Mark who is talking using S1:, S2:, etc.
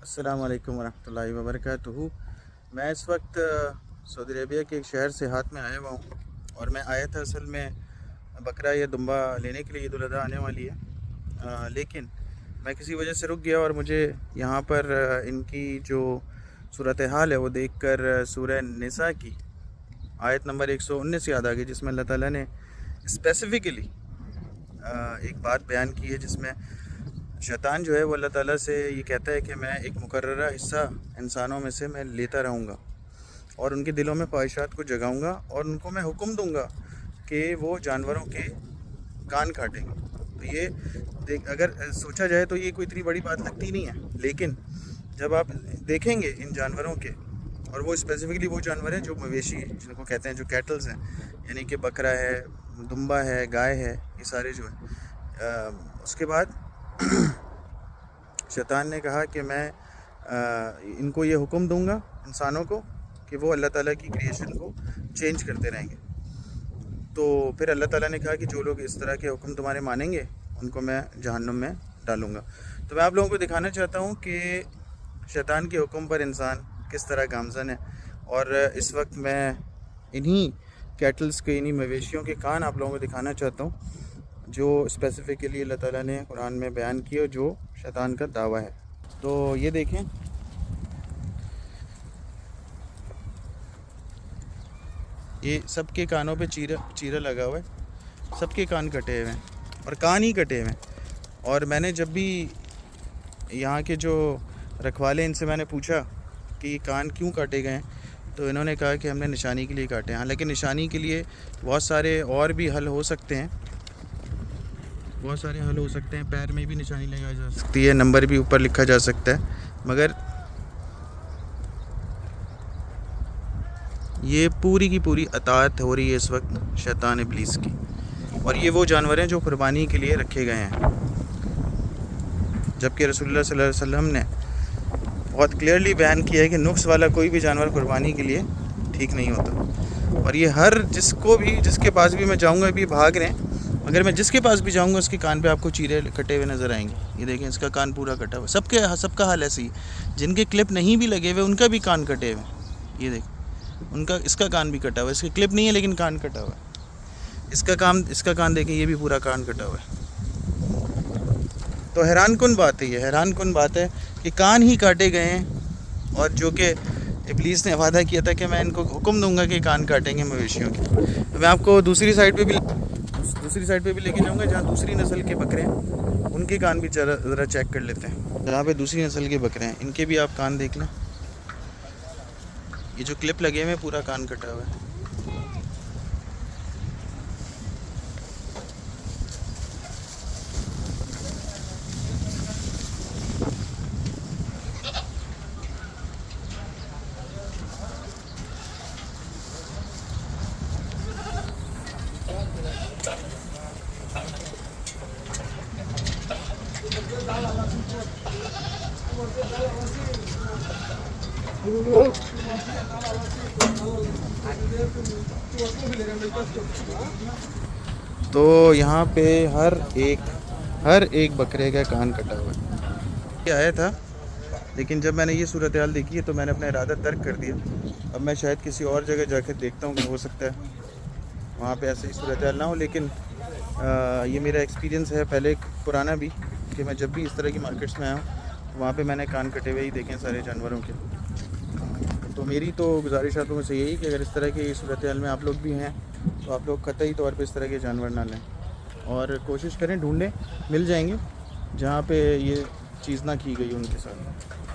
S1: अस्सलाम वालेकुम वरहमतुल्लाहि वबरकातुहू। मैं इस वक्त सऊदी अरेबिया के एक शहर से हाथ में आया हुआ हूँ और मैं आया था असल में बकरा या दुम्बा लेने के लिए। ईद उल अज़हा आने वाली है, लेकिन मैं किसी वजह से रुक गया और मुझे यहाँ पर इनकी जो सूरत हाल है वो देखकर सूरह निसा की आयत नंबर 119 याद आ गई, जिसमें अल्लाह ताला ने स्पेसिफ़िकली एक बात बयान की है, जिसमें शैतान जो है वो अल्लाह ताला से ये कहता है कि मैं एक मुकर्ररा हिस्सा इंसानों में से मैं लेता रहूँगा और उनके दिलों में ख्वाहिशात को जगाऊँगा और उनको मैं हुक्म दूँगा कि वो जानवरों के कान काटेंगे। तो ये अगर सोचा जाए तो ये कोई इतनी बड़ी बात लगती नहीं है, लेकिन जब आप देखेंगे इन जानवरों के, और वो स्पेसिफ़िकली वो जानवर हैं जो मवेशी हैं, जिनको कहते हैं जो कैटल्स हैं, यानी कि बकरा है, दुम्बा है, गाय है, ये सारे जो हैं। उसके बाद शैतान ने कहा कि मैं इनको ये हुक्म दूंगा इंसानों को कि वो अल्लाह ताला की क्रिएशन को चेंज करते रहेंगे। तो फिर अल्लाह ताला ने कहा कि जो लोग इस तरह के हुक्म तुम्हारे मानेंगे उनको मैं जहन्नुम में डालूंगा। तो मैं आप लोगों को दिखाना चाहता हूँ कि शैतान के हुक्म पर इंसान किस तरह गामज़न है। और इस वक्त मैं इन्हीं कैटल्स के, इन्हीं मवेशियों के कान आप लोगों को दिखाना चाहता हूँ जो स्पेसिफ़िकली अल्लाह ताला ने कुरान में बयान किया, जो शैतान का दावा है। तो ये देखें, ये सबके कानों पे चीरा लगा हुआ है, सबके कान कटे हुए हैं और कान ही कटे हुए हैं। और मैंने जब भी यहाँ के जो रखवाले, इनसे मैंने पूछा कि कान क्यों काटे गए हैं, तो इन्होंने कहा कि हमने निशानी के लिए काटे हैं। हालांकि निशानी के लिए बहुत सारे और भी हल हो सकते हैं, बहुत सारे हल हो सकते हैं। पैर में भी निशानी लगाई जा सकती है, नंबर भी ऊपर लिखा जा सकता है, मगर ये पूरी की पूरी अताअत हो रही है इस वक्त शैतान इब्लीस की। और ये वो जानवर हैं जो कुर्बानी के लिए रखे गए हैं, जबकि रसूलुल्लाह सल्लल्लाहु अलैहि वसल्लम ने बहुत क्लियरली बयान किया है कि नुक्स वाला कोई भी जानवर कुर्बानी के लिए ठीक नहीं होता। और ये हर जिसके पास भी मैं जाऊँगा, भी भाग रहे हैं, अगर मैं जिसके पास भी जाऊंगा उसके कान पे आपको चीरे कटे हुए नज़र आएंगे। ये देखें, इसका कान पूरा कटा हुआ है। सबका हाल ऐसे ही, जिनके क्लिप नहीं भी लगे हुए उनका भी कान कटे हुए हैं। ये देखें, इसका कान भी कटा हुआ है, इसके क्लिप नहीं है लेकिन कान कटा हुआ है। इसका कान देखें, ये भी पूरा कान कटा हुआ है। तो हैरान कुन बात है, ये हैरान कुन बात है कि कान ही काटे गए हैं, और जो कि इब्लीस ने वादा किया था कि मैं इनको हुक्म दूंगा कि कान काटेंगे मवेशियों के। तो मैं आपको दूसरी साइड पे भी लेके जाऊंगा, जहाँ दूसरी नस्ल के बकरे हैं, उनके कान भी ज़रा चेक कर लेते हैं। जहाँ पे दूसरी नस्ल के बकरे हैं, इनके भी आप कान देख लें। ये जो क्लिप लगे हुए पूरा कान कटा हुआ है। तो यहाँ पे हर एक बकरे का कान कटा हुआ है। ये आया था, लेकिन जब मैंने ये सूरत हाल देखी है तो मैंने अपना इरादा तर्क कर दिया। अब मैं शायद किसी और जगह जाकर देखता हूँ कि हो सकता है वहाँ पे ऐसे ही सूरत हाल ना हो। लेकिन ये मेरा एक्सपीरियंस है पहले पुराना भी, कि मैं जब भी इस तरह की मार्केट्स में आया हूँ वहाँ पे मैंने कान कटे हुए ही देखे सारे जानवरों के। तो मेरी तो गुजारिश आप लोगों से यही कि अगर इस तरह की सूरत हाल में आप लोग भी हैं तो आप लोग कतई तौर पे इस तरह के जानवर ना लें, और कोशिश करें ढूंढें, मिल जाएंगे जहाँ पे ये चीज़ ना की गई उनके साथ।